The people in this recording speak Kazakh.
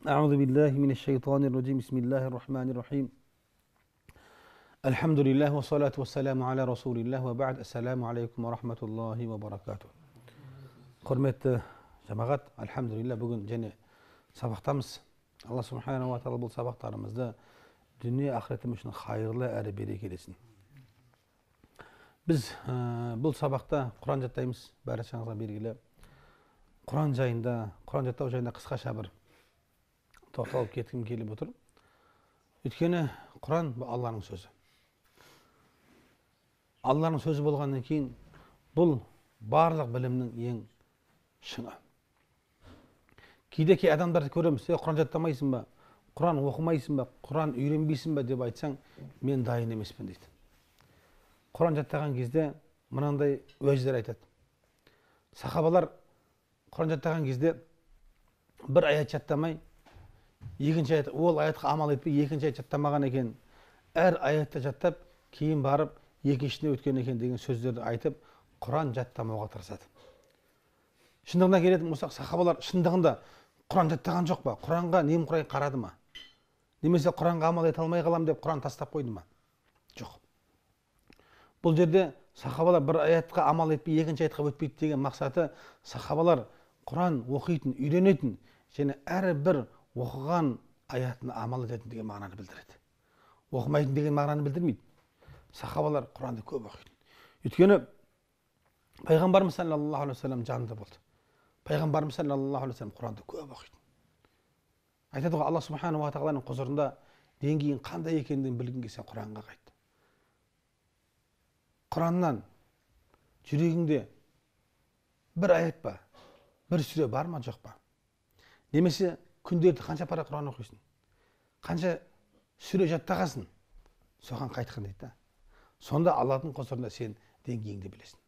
أعوذ بالله من الشيطان الرجيم بسم الله الرحمن الرحيم الحمد لله والصلاة والسلام على رسول الله وبعد السلام عليكم ورحمة الله وبركاته Құрметті жамағат, альхамдулилля, бүгін және сабақтамыз. Алла субханала ва тағала бұл сабақтарымызды дүние ақыретім үшін хайырлы әрі берекелесін. Біз бұл сабақта Құран жаттаймыз, бәріңізге белгілі. Құран жайында, Құран жаттау жайында қысқаша бір тоқталып кеткім келіп отыр. Өйткені Құран Алланың сөзі. Алланың сөзі болғаннан кейін бұл барлық білімнің ең шыңы. Кейде кей адамдарды көреміз, Құран жаттамайсың ба, Құран оқымайсың ба, Құран үйренбейсің ба деп айтсаң, мен дайын емеспін дейді. Құран жаттаған кезде мынандай уәждер айтады. Сахабалар Құран жаттаған кезде бір аят жаттамай, екінші аят, ол аятқа амал етпей, екінші аят жаттамаған екен, әр аятты жаттап, кейін барып, екіншісіне өткен екен деген сөздерді айтып, Құран жаттамауға тырысады. Шындығына келетін болсақ, сахабалар шындығында Құран жаттаған жоқ па? Құранға немқұрай қарады ма? Немесе Құранға амал ете алмай қалам деп Құран тастап қойды ма? Жоқ. Бұл жерде сахабалар бір аятқа амал етпей, екінші аятқа өтпейді деген мақсаты, сахабалар Құран оқитын, үйренетін, және әрбір оқыған аятына амал ететін деген мағынаны білдіреді. Оқымайтын деген мағынаны білдірмейді. Сахабалар Құранды көп оқитын. Өйткені Пайғамбарымыз саллаллаху алейхи ва саллям жанында болды. Пайғамбарымыз саллаллаху алейхи ва саллям Құранды көп оқитын. Айтады ғой, Алла субханала ва тағаланың құзырында деңгейің қандай екендігін білгің келсе Құранға қайт. Құраннан жүрегіңде бір аят па, бір сүре бар ма, жоқ па? Немесе күнделікті қанша пара Құран оқисың? Қанша сүре жаттағансың? Соған қайтқан дейді. Сонда Алланың құзырында сен деңгейіңді білесің.